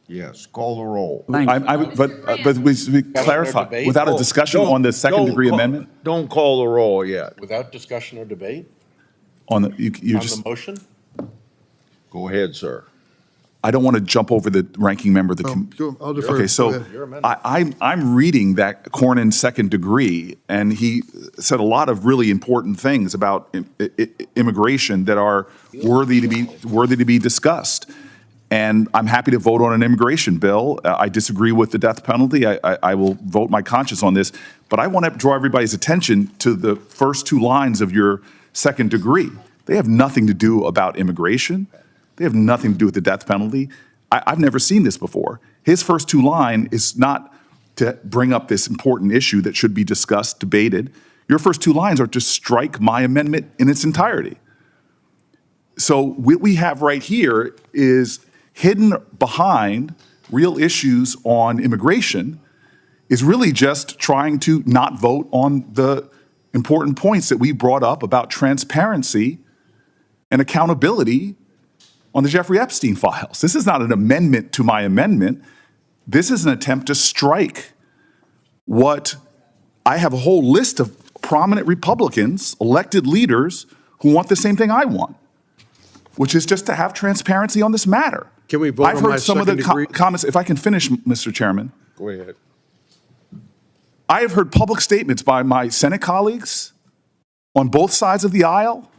Yes, call the roll. But we clarify, debate? without a discussion on the second-degree amendment? Don't call the roll yet. Without discussion or debate On the, you're on just, the motion? Go ahead, sir. I don't want to jump over the ranking member of the. I'll defer. Okay, Go so ahead. I'm reading that Cornyn second degree, and he said a lot of really important things about immigration that are worthy to be discussed. And I'm happy to vote on an immigration bill. I disagree with the death penalty. I will vote my conscience on this. But I want to draw everybody's attention to the first two lines of your second degree. They have nothing to do about immigration. They have nothing to do with the death penalty. I've never seen this before. His first two line is not to bring up this important issue that should be discussed, debated. Your first two lines are to strike my amendment in its entirety. So what we have right here is hidden behind real issues on immigration is really just trying to not vote on the important points that we brought up about transparency and accountability on the Jeffrey Epstein files. This is not an amendment to my amendment. This is an attempt to strike what I have a whole list of prominent Republicans, elected leaders, who want the same thing I want, which is just to have transparency on this matter. Can we vote I've on heard my some of the second degree? comments, if I can finish, Mr. Chairman. Go ahead. I have heard public statements by my Senate colleagues on both sides of the aisle.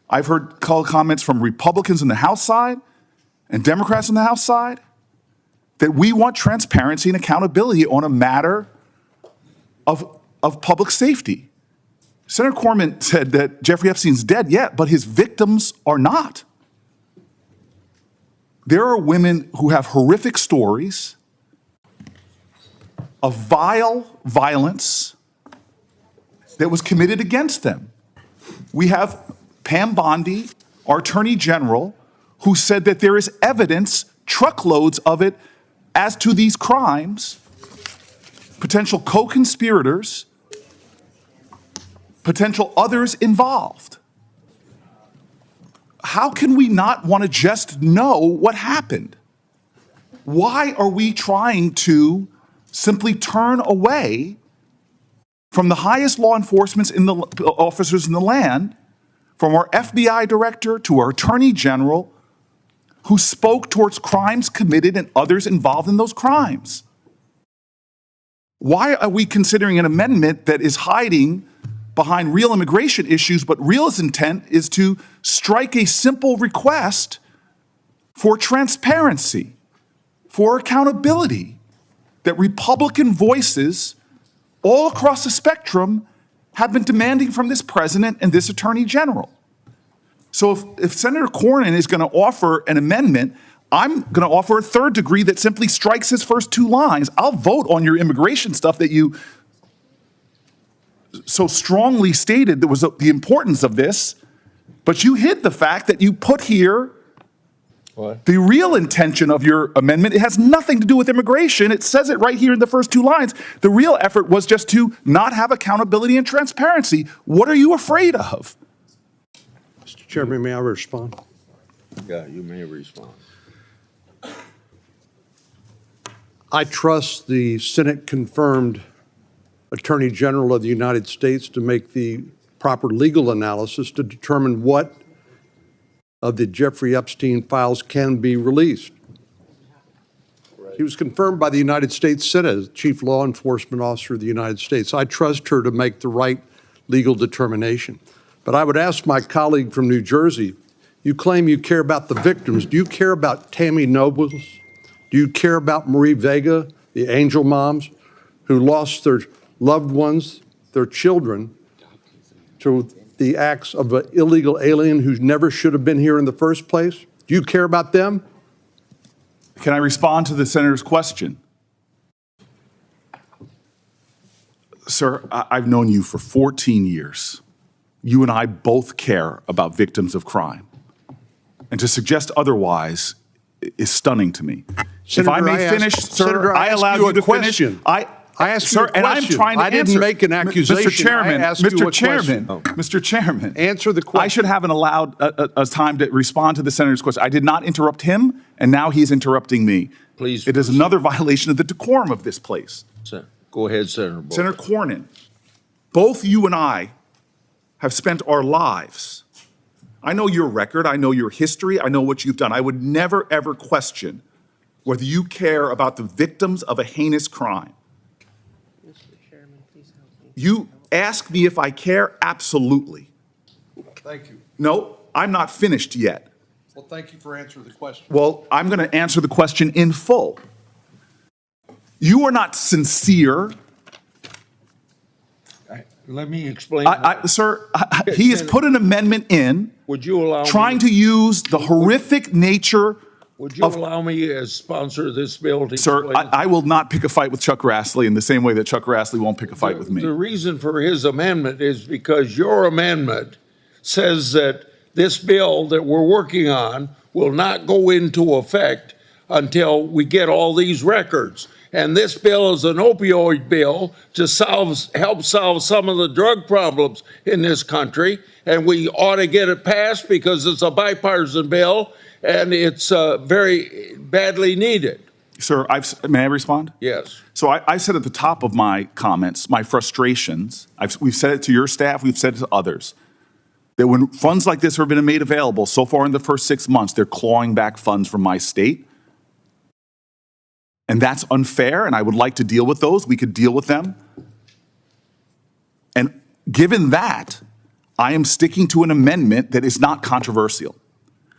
I've heard comments from Republicans on the House side and Democrats on the House side that we want transparency and accountability on a matter of public safety. Senator Cornyn said that Jeffrey Epstein's dead yet, but his victims are not. There are women who have horrific stories of vile violence that was committed against them. We have Pam Bondi, our Attorney General, who said that there is evidence, truckloads of it, as to these crimes, potential co-conspirators, potential others involved. How can we not want to just know what happened? Why are we trying to simply turn away from the highest law enforcement officers in the land, from our FBI director to our attorney general, who spoke towards crimes committed and others involved in those crimes? Why are we considering an amendment that is hiding behind real immigration issues, but real intent is to strike a simple request for transparency, for accountability, that Republican voices all across the spectrum have been demanding from this president and this attorney general? So if Senator Cornyn is going to offer an amendment, I'm going to offer a third degree that simply strikes his first two lines. I'll vote on your immigration stuff that you so strongly stated that was the importance of this, but you hid the fact that you put here the real intention of your amendment. It has nothing to do with immigration. It says it right here in the first two lines. The real effort was just to not have accountability and transparency. What are you afraid of? Mr. Chairman, may I respond? Yeah, you may respond. I trust the Senate-confirmed Attorney General of the United States to make the proper legal analysis to determine what of the Jeffrey Epstein files can be released. He was confirmed by the United States Senate as Chief Law Enforcement Officer of the United States. I trust her to make the right legal determination. But I would ask my colleague from New Jersey, you claim you care about the victims. Do you care about Tammy Nobles? Do you care about Marie Vega, the angel moms who lost their loved ones, their children, to the acts of an illegal alien who never should have been here in the first place? Do you care about them? Can I respond to the senator's question? Sir, I've known you for 14 years. You and I both care about victims of crime. And to suggest otherwise is stunning to me. Senator, if I may finish, sir, I allowed you to finish. I asked you a question. And I'm trying to I didn't answer. make an accusation. Mr. Chairman, I asked you a question. Mr. Chairman, Answer the question. I should have allowed a time to respond to the senator's question. I did not interrupt him, and now he's interrupting me. Please. It is another violation of the decorum of this place. Go ahead, Senator Booker. Senator Cornyn, both you and I have spent our lives. I know your record. I know your history. I know what you've done. I would never, ever question whether you care about the victims of a heinous crime. Mr. Chairman, please help me. You ask me if I care? Absolutely. Thank you. No, I'm not finished yet. Well, thank you for answering the question. Well, I'm going to answer the question in full. You are not sincere. Let me explain. Sir, he has put an amendment in Would you allow trying me, to use the horrific nature would you of. allow me as sponsor of this bill to Sir, explain? I will not pick a fight with Chuck Grassley in the same way that Chuck Grassley won't pick a fight with me. The reason for his amendment is because your amendment says that this bill that we're working on will not go into effect until we get all these records. And this bill is an opioid bill to help solve some of the drug problems in this country. And we ought to get it passed because it's a bipartisan bill and it's very badly needed. Sir, may I respond? Yes. So I said at the top of my comments, my frustrations, we've said it to your staff, we've said it to others, that when funds like this have been made available so far in the first 6 months, they're clawing back funds from my state. And that's unfair, and I would like to deal with those. We could deal with them. And given that, I am sticking to an amendment that is not controversial.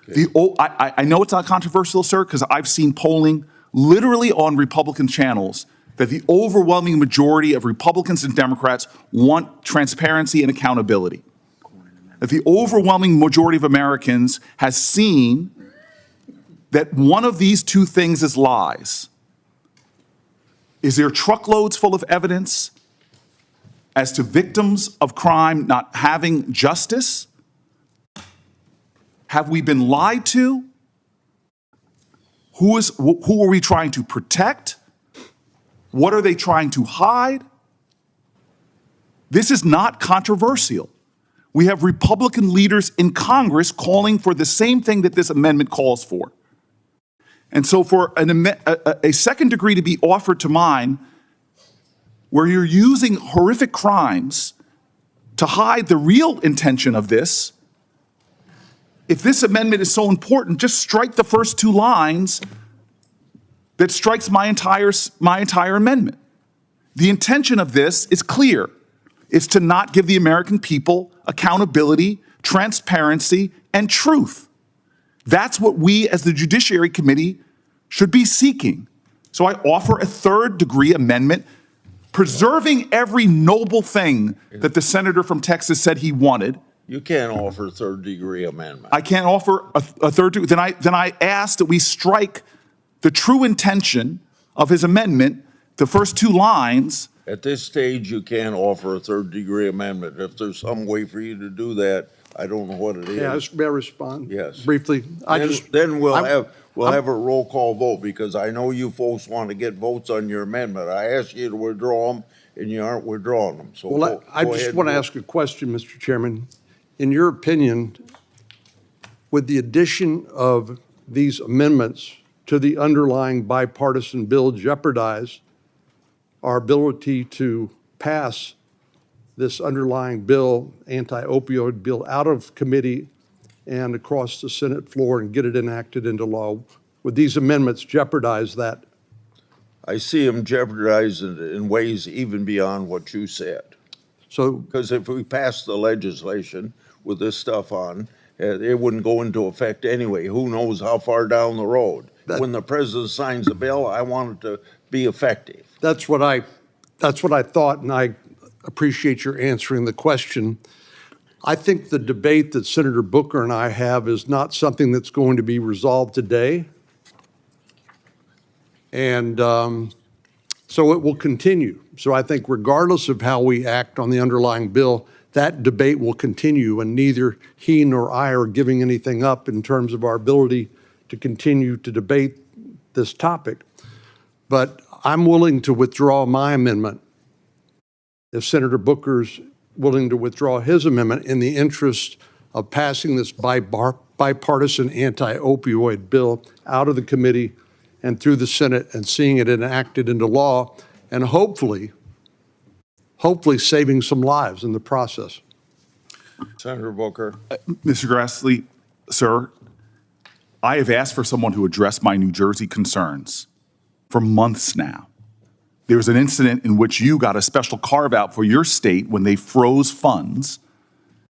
Okay. I know it's not controversial, sir, because I've seen polling literally on Republican channels that the overwhelming majority of Republicans and Democrats want transparency and accountability. That the overwhelming majority of Americans has seen that one of these two things is lies. Is there truckloads full of evidence as to victims of crime not having justice? Have we been lied to? Who are we trying to protect? What are they trying to hide? This is not controversial. We have Republican leaders in Congress calling for the same thing that this amendment calls for. And so for a second degree to be offered to mine, where you're using horrific crimes to hide the real intention of this, if this amendment is so important, just strike the first two lines that strikes my entire amendment. The intention of this is clear. It's to not give the American people accountability, transparency, and truth. That's what we as the Judiciary Committee should be seeking. So I offer a third-degree amendment, preserving every noble thing that the senator from Texas said he wanted. You can't offer third-degree amendment. I can't offer a third degree. Then I ask that we strike the true intention of his amendment, the first two lines. At this stage, you can't offer a third-degree amendment. If there's some way for you to do that, I don't know what it is. Yeah, may I respond? Yes. Briefly? Then we'll have a roll call vote, because I know you folks want to get votes on your amendment. I asked you to withdraw them, and you aren't withdrawing them. So Well, I just want to ask a question, Mr. Chairman. In your opinion, would the addition of these amendments to the underlying bipartisan bill jeopardize our ability to pass this underlying bill, anti-opioid bill, out of committee and across the Senate floor and get it enacted into law? Would these amendments jeopardize that? I see them jeopardized in ways even beyond what you said. So, Because if we pass the legislation with this stuff on, it wouldn't go into effect anyway. Who knows how far down the road? When the president signs the bill, I want it to be effective. that's what I thought, and I appreciate your answering the question. I think the debate that Senator Booker and I have is not something that's going to be resolved today. And so it will continue. So I think regardless of how we act on the underlying bill, that debate will continue, and neither he nor I are giving anything up in terms of our ability to continue to debate this topic. But I'm willing to withdraw my amendment if Senator Booker's willing to withdraw his amendment in the interest of passing this bipartisan anti-opioid bill out of the committee and through the Senate and seeing it enacted into law, and hopefully saving some lives in the process. Senator Booker. Mr. Grassley, sir, I have asked for someone to address my New Jersey concerns for months now. There was an incident in which you got a special carve out for your state when they froze funds,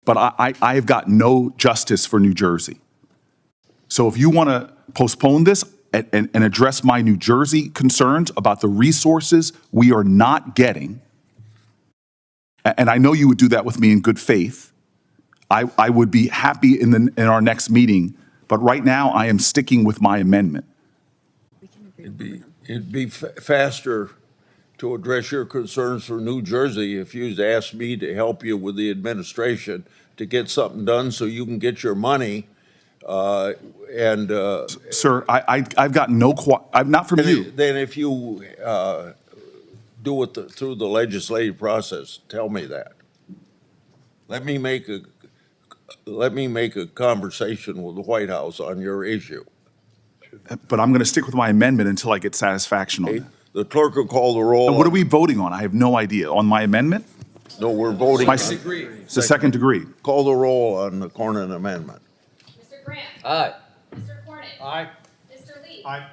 but I have got no justice for New Jersey. So if you want to postpone this and address my New Jersey concerns about the resources we are not getting, and I know you would do that with me in good faith, I would be happy in our next meeting, but right now I am sticking with my amendment. It'd be faster to address your concerns for New Jersey if you'd asked me to help you with the administration to get something done so you can get your money. Sir, I've got no, not from you. Then if you do it through the legislative process, tell me that. Let me make a conversation with the White House on your issue. But I'm going to stick with my amendment until I get satisfaction on Okay? that. The clerk will call the roll. And what are we voting on? I have no idea. On my amendment? No, we're voting. It's the second degree. Call the roll on the Cornyn amendment. Mr. Grant. Aye. Mr. Cornyn. Aye. Mr. Lee. Aye.